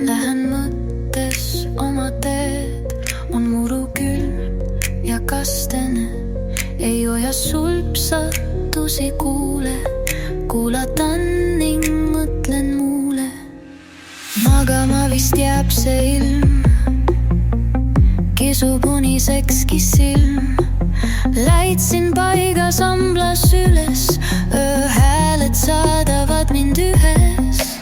Lähen mõttes oma teed, on muru külm ja kastene. Ei hoia sulpsatusi kuulatan ning mõtlen muule. Magama vist jääb see ilm, kisub unisekski silm. Läitsin paigas amblas üles, ööhääled saadavad mind ühes.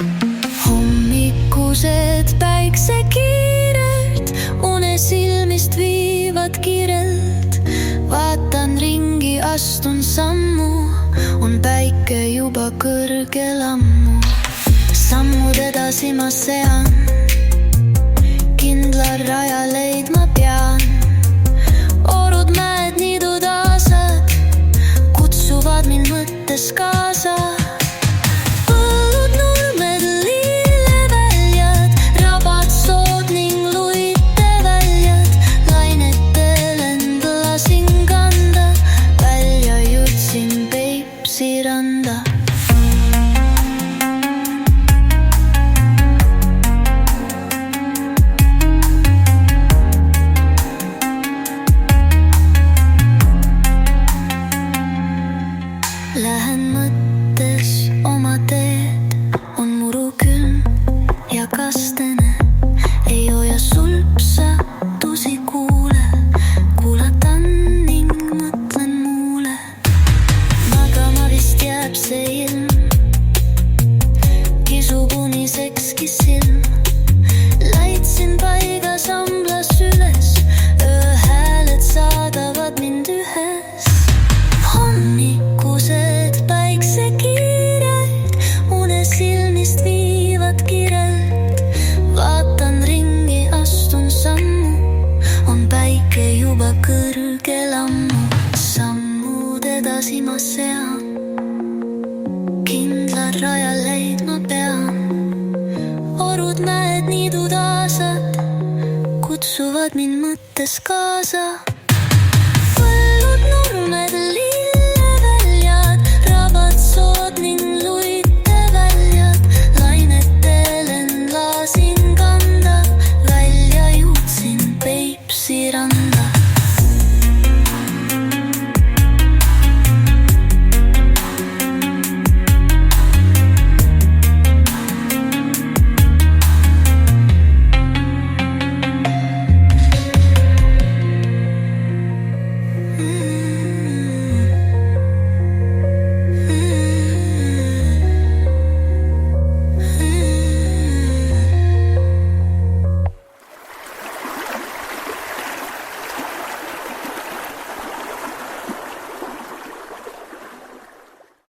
Hommikused päiksekiired une silmist viivad kirelt. Vaatan ringi, astun sammu, on päike juba kõrgel ammu. Sammud edasi ma sean, kindla raja leidma pean. Orud, mäed, niidud, aasad kutsuvad mind mõttes kaasa. Põllud, nurmed, lilleväljad, rabad, sood ning luiteväljad. Lainetel end lasin kanda, välja jutsin Peipsi randa. Lähen mõttes oma teed, on muru külm ja kastene. Ei hoia sulpsatusi kuulatan ning mõtlen muule. Magama vist jääb see ilm, kisub unisekski silm. Läitsin paigas amblas üles, ööhääled saadavad mind ühes. Hommikused päiksekiired une silmist viivad kirelt. Vaatan ringi, astun sammu, on päike juba kõrgel ammu. Sammud edasi ma sean, kindla raja leidma pean. Orud, mäed, niidud, aasad kutsuvad mind mõttes kaasa.